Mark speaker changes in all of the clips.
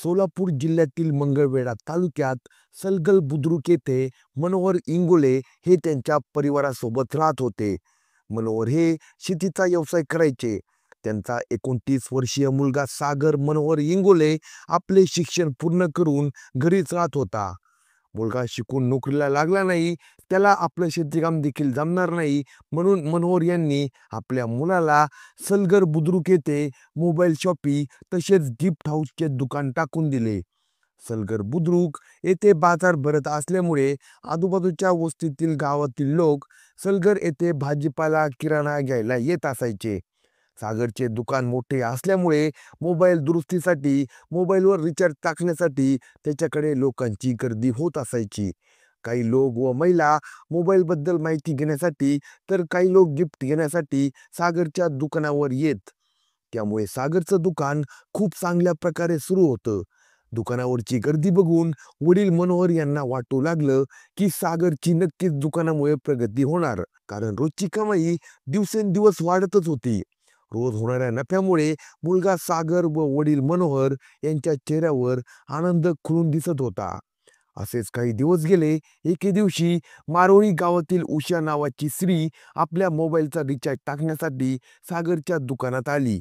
Speaker 1: सोलापूर जिल्ह्यातील मंगळवेढा तालुक्यात सलगर बुद्रुक येथे मनोहर इंगोले हे त्यांच्या परिवारासोबत राहत होते. मनोहर हे शेतीचा व्यवसाय करायचे. त्यांचा 29 वर्षीय मुलगा सागर मनोहर इंगोले आपले शिक्षण पूर्ण करून घरीच राहत होता. मुलगा शिकून नोकरीला लागला नाही, त्याला आपलं शेतीकाम देखील जमणार नाही, म्हणून मनोहर यांनी आपल्या मुलाला सलगर बुद्रुक येथे मोबाईल शॉपी तसेच गिफ्ट हाऊसचे दुकान टाकून दिले. सलगर बुद्रुक येथे बाजार भरत असल्यामुळे आजूबाजूच्या वस्तीतील गावातील लोक सलगर येथे भाजीपाला किराणा घ्यायला येत असायचे. सागरचे दुकान मोठे असल्यामुळे मोबाईल दुरुस्तीसाठी, मोबाईलवर रिचार्ज टाकण्यासाठी त्याच्याकडे लोकांची गर्दी होत असायची. काही लोक व महिला मोबाईलबद्दल माहिती घेण्यासाठी, तर काही लोक गिफ्ट घेण्यासाठी सागरच्या दुकानावर येत. त्यामुळे सागरचं दुकान खूप चांगल्या प्रकारे सुरू होतं. दुकानावरची गर्दी बघून वडील मनोहर यांना वाटू लागलं की सागरची नक्कीच दुकानामुळे प्रगती होणार, कारण रोजची कमाई दिवसेंदिवस वाढतच होती. रोज होणाऱ्या नफ्यामुळे मुलगा सागर व वडील मनोहर यांच्या चेहऱ्यावर आनंद खुलून दिसत होता. असेच काही दिवस गेले. एके दिवशी मारोळी गावातील उषा नावाची स्त्री आपल्या मोबाईलचा रिचार्ज टाकण्यासाठी सागरच्या दुकानात आली.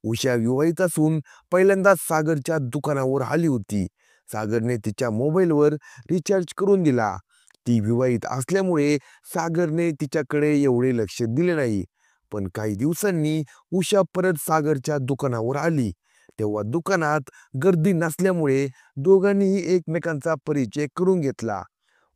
Speaker 1: उषा विवाहित असून पहिल्यांदाच सागरच्या दुकानावर आली होती. सागरने तिच्या मोबाईलवर रिचार्ज करून दिला. ती विवाहित असल्यामुळे सागरने तिच्याकडे एवढे लक्ष दिले नाही. पण काही दिवसांनी उषा परत सागरच्या दुकानावर आली. तेव्हा दुकानात गर्दी नसल्यामुळे दोघांनीही एकमेकांचा परिचय करून घेतला.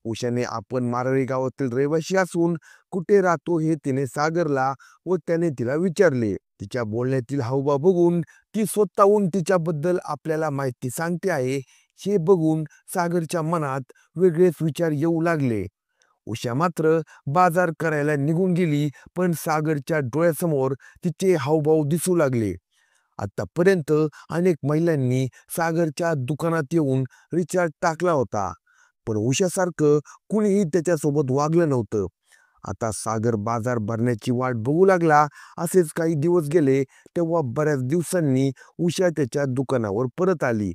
Speaker 1: उषाने आपण मारळी गावातील रहिवासी असून कुठे राहतो हे तिने सागरला व त्याने तिला विचारले. तिच्या बोलण्यातील हावभाव बघून ती स्वतःहून तिच्याबद्दल आपल्याला माहिती सांगते आहे हे बघून सागरच्या मनात वेगळेच विचार येऊ लागले. उषा मात्र बाजार करायला निघून गेली, पण सागरच्या डोळ्यासमोर तिचे हावभाव दिसू लागले. आतापर्यंत अनेक महिलांनी सागरच्या दुकानात येऊन रिचार्ज टाकला होता, पण उषासारखं कुणीही त्याच्यासोबत वागलं नव्हतं. आता सागर बाजार भरण्याची वाट बघू लागला. असेच काही दिवस गेले. तेव्हा बऱ्याच दिवसांनी उषा त्याच्या दुकानावर परत आली.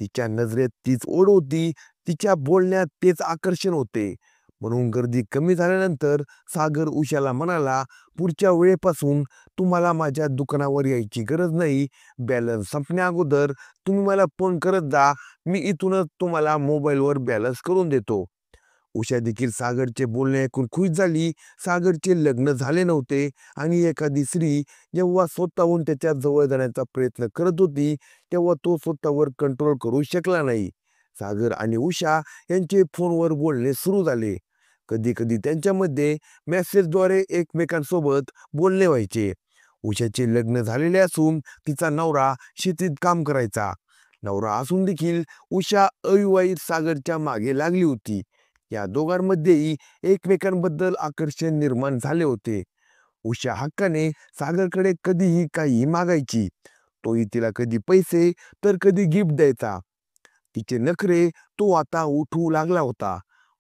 Speaker 1: तिच्या नजरेत तीच ओढ होती, तिच्या बोलण्यात तेच आकर्षण होते. म्हणून गर्दी कमी झाल्यानंतर सागर उषाला म्हणाला, पुढच्या वेळेपासून तुम्हाला माझ्या दुकानावर यायची गरज नाही. बॅलन्स संपण्या अगोदर तुम्ही मला फोन करत जा, मी इथूनच तुम्हाला मोबाईलवर बॅलन्स करून देतो. उषा देखील सागरचे बोलणे ऐकून खुश झाली. सागरचे लग्न झाले नव्हते आणि एखादी स्त्री जेव्हा स्वतःहून त्याच्या जवळ जाण्याचा प्रयत्न करत होती, तेव्हा तो स्वतःवर कंट्रोल करू शकला नाही. सागर आणि उषा यांचे फोनवर बोलणे सुरू झाले. कधी कधी त्यांच्यामध्ये मेसेजद्वारे एकमेकांसोबत बोलणे व्हायचे. उषाचे लग्न झालेले असून तिचा नवरा शेतीत काम करायचा. नवरा असून देखील उषा अविवाहित सागरच्या मागे लागली होती. या दोघांमध्येही एकमेकांबद्दल आकर्षण निर्माण झाले होते. उषा हक्काने सागरकडे कधीही काहीही मागायची. तोही तिला कधी पैसे तर कधी गिफ्ट द्यायचा. तिचे नखरे तो आता उठवू लागला होता.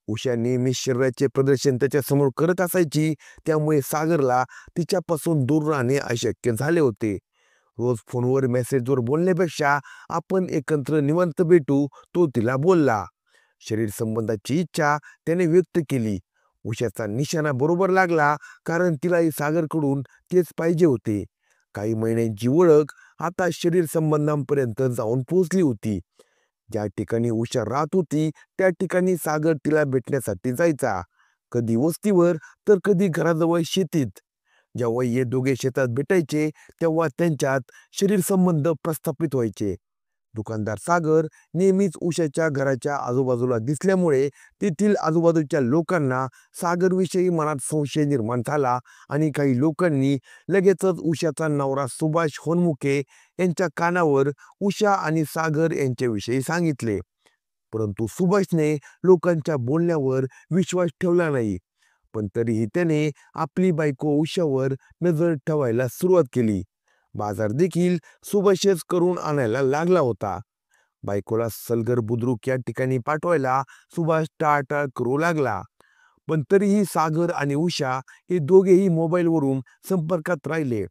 Speaker 1: उषा नेहमी शरीराचे प्रदर्शन त्याच्यासमोर करत असायची, त्यामुळे सागरला तिच्यापासून दूर राहणे अशक्य झाले होते. रोज फोनवर मेसेजवर बोलण्यापेक्षा आपण एकत्र निवांत भेटू, तो तिला बोलला. शरीर संबंधाची इच्छा त्याने व्यक्त केली. उषाचा निशाणा बरोबर लागला, कारण तिलाही सागरकडून तेच पाहिजे होते. काही महिन्यांची ओळख आता शरीर संबंधांपर्यंत जाऊन पोहोचली होती. ज्या ठिकाणी उषा राहत होती त्या ठिकाणी सागर तिला भेटण्यासाठी जायचा. कधी वस्तीवर तर कधी घराजवळ शेतीत. जेव्हा हे दोघे शेतात भेटायचे तेव्हा त्यांच्यात शरीर संबंध प्रस्थापित व्हायचे. दुकानदार सागर नेहमीच उषाच्या घराच्या आजूबाजूला दिसल्यामुळे तेथील आजूबाजूच्या लोकांना सागरविषयी मनात संशय निर्माण झाला आणि काही लोकांनी लगेचच उषाचा नवरा सुभाष होनमुखे यांच्या कानावर उषा आणि सागर यांच्याविषयी सांगितले. परंतु सुभाषने लोकांच्या बोलण्यावर विश्वास ठेवला नाही. पण तरीही त्याने आपली बायको उषावर नजर ठेवायला सुरुवात केली. बाजार देखील सुभाषच करून आणायला लागला होता. बायकोला सलगर बुद्रुक या ठिकाणी पाठवायला सुभाष टाळाटाळ करू लागला. पण तरीही सागर आणि उषा हे दोघेही मोबाईलवरून संपर्कात राहिले.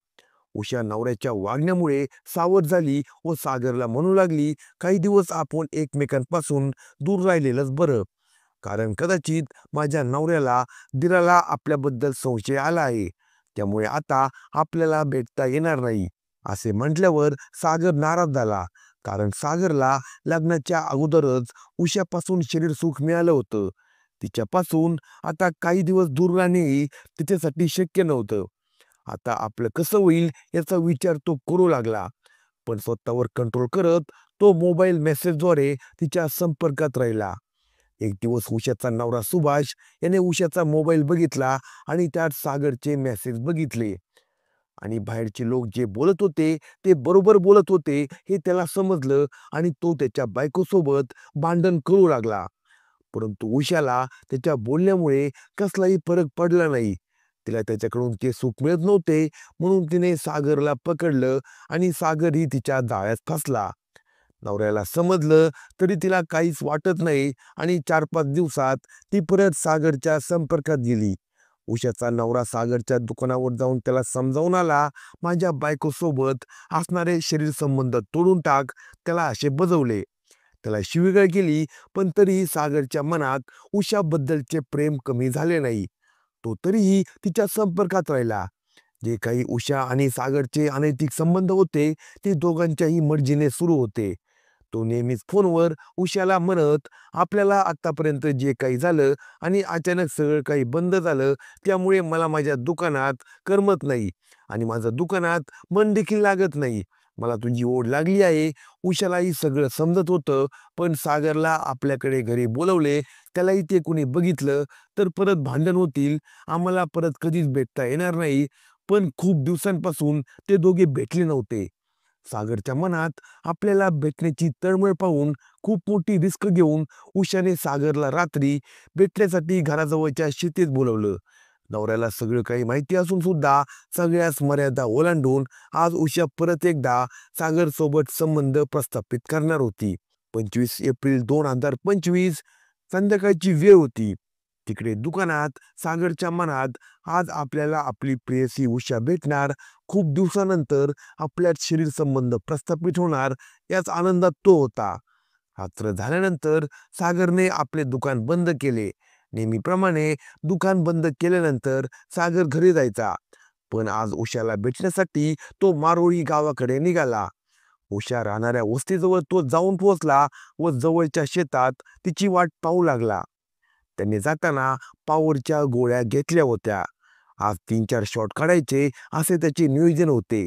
Speaker 1: उषा नवऱ्याच्या वागण्यामुळे सावध झाली व सागरला म्हणू लागली, काही दिवस आपण एकमेकांपासून दूर राहिलेलंच बरं. कारण कदाचित माझ्या नवऱ्याला दिराला आपल्याबद्दल संशय आला आहे. त्यामुळे आता आपल्याला भेटता येणार नाही. असे म्हटल्यावर सागर नाराज झाला. कारण सागरला लग्नाच्या अगोदरच उषापासून शरीर सुख मिळालं होतं. तिच्यापासून आता काही दिवस दूर राहणेही तिच्यासाठी शक्य नव्हतं. आता आपलं कसं होईल याचा विचार तो करू लागला. पण स्वतःवर कंट्रोल करत तो मोबाईल मेसेजद्वारे तिच्या संपर्कात राहिला. एक दिवस उषाचा नवरा सुभाष याने उषाचा मोबाईल बघितला आणि त्यात सागरचे मेसेज बघितले. आणि बाहेरचे लोक जे बोलत होते ते बरोबर बोलत होते हे त्याला समजलं आणि तो त्याच्या बायकोसोबत भांडण करू लागला. परंतु उषाला त्याच्या बोलण्यामुळे कसलाही फरक पडला नाही. तिला त्याच्याकडून ते सुख मिळत नव्हते, म्हणून तिने सागरला पकडलं आणि सागरही तिच्या जाळ्यात फसला. नवऱ्याला समजलं तरी तिला काहीच वाटत नाही आणि 4-5 दिवसात ती परत सागरच्या संपर्कात गेली. उषाचा नवरा सागरच्या दुकानावर जाऊन त्याला समजावून आला, माझ्या बायकोसोबत असणारे शरीर संबंध तोडून टाक. त्याला असे बजवले. त्याला शिवीगाळ केली, पण तरीही सागरच्या मनात उषाबद्दलचे प्रेम कमी झाले नाही. तो तरीही तिच्या संपर्कात राहिला. जे काही उषा आणि सागरचे अनैतिक संबंध होते ते दोघांच्याही मर्जीने सुरू होते. तो नेहमीच फोनवर उषाला म्हणत, आपल्याला आतापर्यंत जे काही झालं आणि अचानक सगळं काही बंद झालं त्यामुळे मला माझ्या दुकानात करमत नाही आणि माझं दुकानात मन देखील लागत नाही. मला तुझी ओढ लागली आहे. उषालाही सगळं समजत होतं, पण सागरला आपल्याकडे घरी बोलवले, त्यालाही ते कुणी बघितलं तर परत भांडण होतील, आम्हाला परत कधीच भेटता येणार नाही. पण खूप दिवसांपासून ते दोघे भेटले नव्हते. सागरच्या मनात आपल्याला भेटण्याची तळमळ पाहून खूप मोठी रिस्क घेऊन उषाने सागरला रात्री भेटण्यासाठी घराजवळच्या शेतीत बोलवलं. नवऱ्याला सगळं काही माहिती असून सुद्धा सगळ्याच मर्यादा ओलांडून आज उषा परत एकदा सागर सोबत संबंध प्रस्थापित करणार होती. 25 एप्रिल 2025 संध्याकाळची वेळ होती. तिकडे दुकानात सागरच्या मनात आज आपल्याला आपली प्रेयसी उषा भेटणार, खूप दिवसानंतर आपल्यात शरीर संबंध प्रस्थापित होणार याच आनंदात तो होता. रात्र झाल्यानंतर सागरने आपले दुकान बंद केले. नेहमीप्रमाणे दुकान बंद केल्यानंतर सागर घरी जायचा. पण आज उषाला भेटण्यासाठी तो मारोळी गावाकडे निघाला. उषा राहणाऱ्या वस्तीजवळ तो जाऊन पोहोचला व जवळच्या शेतात तिची वाट पाहू लागला. त्यांनी जाताना पॉवरच्या गोळ्या घेतल्या होत्या. आज 3-4 शॉट काढायचे असे त्याचे नियोजन होते.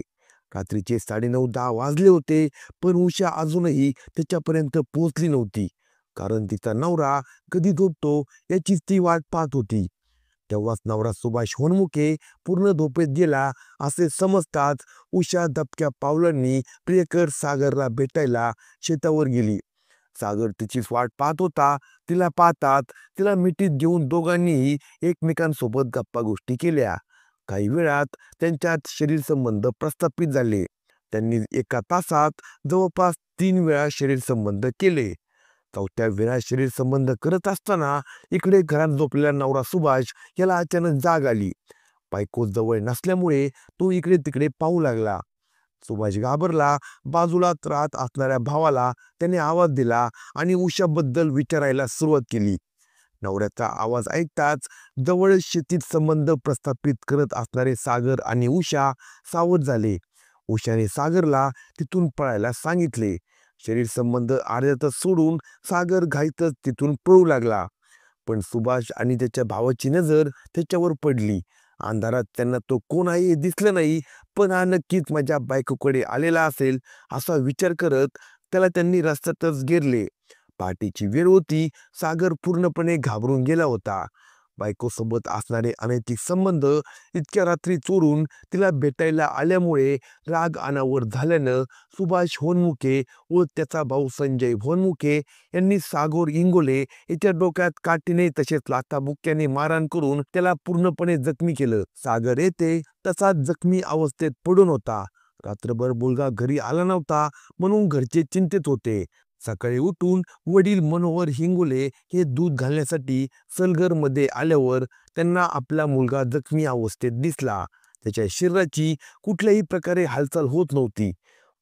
Speaker 1: रात्रीचे 9:30-10 वाजले होते, पण उषा अजूनही त्याच्यापर्यंत पोहोचली नव्हती. कारण तिचा नवरा कधी झोपतो याचीच ती वाट पाहत होती. तेव्हाच नवरा सुभाष होनमुखे पूर्ण झोपेत गेला असे समजताच उषा दबक्या पावलांनी प्रियकर सागरला भेटायला शेतावर गेली. सागर तिचीच वाट पाहत होता. तिला पाहतात तिला मिठीत घेऊन दोघांनीही एकमेकांसोबत गप्पा गोष्टी केल्या. काही वेळात त्यांच्यात शरीर संबंध प्रस्थापित झाले. त्यांनी एका तासात जवळपास 3 वेळा शरीर संबंध केले. 4थ्या वेळा शरीर संबंध करत असताना इकडे घरात झोपलेला नवरा सुभाष याला अचानक जाग आली. बायको जवळ नसल्यामुळे तो इकडे तिकडे पाहू लागला. सुभाष घाबरला. बाजूलाच राहत असणाऱ्या भावाला त्याने आवाज दिला आणि उषाबद्दल विचारायला सुरुवात केली. नवऱ्याचा आवाज ऐकताच जवळ शेतीत संबंध प्रस्थापित करत असणारे सागर आणि उषा सावध झाले. उषाने सागरला तिथून पळायला सांगितले. शरीर संबंध अर्ध्यातच सोडून सागर घाईतच तिथून पळू लागला. पण सुभाष आणि त्याच्या भावाची नजर त्याच्यावर पडली. अंधारात त्यांना तो कोण आहे हे दिसलं नाही, पण हा नक्कीच माझ्या बायकोकडे आलेला असेल असा विचार करत त्याला त्यांनी रस्त्यातच घेरले. पहाटेची वेळ होती. सागर पूर्णपणे घाबरून गेला होता. बायकोसोबत असणारे अनैतिक संबंध इतक्या रात्री चोरून तिला भेटायला आल्यामुळे राग अनावर झाल्यानं सुभाष होनमुखे व त्याचा भाऊ संजय होनमुखे यांनी सागोर इंगोले याच्या डोक्यात काठीने तसेच लाथाबुक्क्याने मारहाण करून त्याला पूर्णपणे जखमी केलं. सागर येथे तसाच जखमी अवस्थेत पडून होता. रात्रभर मुलगा घरी आला नव्हता म्हणून घरचे चिंतित होते. सकाळी उठून वडील मनोहर हिंगोले हे दूध घालण्यासाठी सलगरमध्ये आल्यावर त्यांना आपला मुलगा जखमी अवस्थेत दिसला. त्याच्या शरीराची कुठल्याही प्रकारे हालचाल होत नव्हती.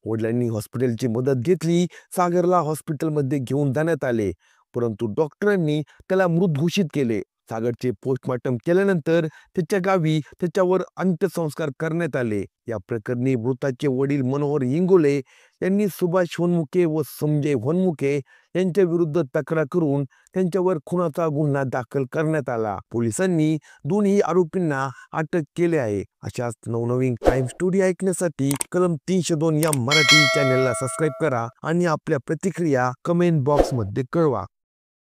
Speaker 1: वडिलांनी हॉस्पिटलची मदत घेतली. सागरला हॉस्पिटलमध्ये घेऊन जाण्यात आले, परंतु डॉक्टरांनी त्याला मृत घोषित केले. सागरचे पोस्टमॉर्टम केल्यानंतर त्याच्या गावी त्याच्यावर अंत्यसंस्कार करण्यात आले. या प्रकरणी मृताचे वडील मनोहर इंगोले यांनी सुभाष वनमुके व संजय वनमुके यांच्या विरुद्ध तक्रार करून त्यांच्यावर खुनाचा गुन्हा दाखल करण्यात आला. पोलिसांनी दोन्ही आरोपींना अटक केले आहे. अशाच नवनवीन क्राईम स्टोरी ऐकण्यासाठी कलम 302 या मराठी चॅनलला सबस्क्राईब करा आणि आपल्या प्रतिक्रिया कमेंट बॉक्समध्ये कळवा.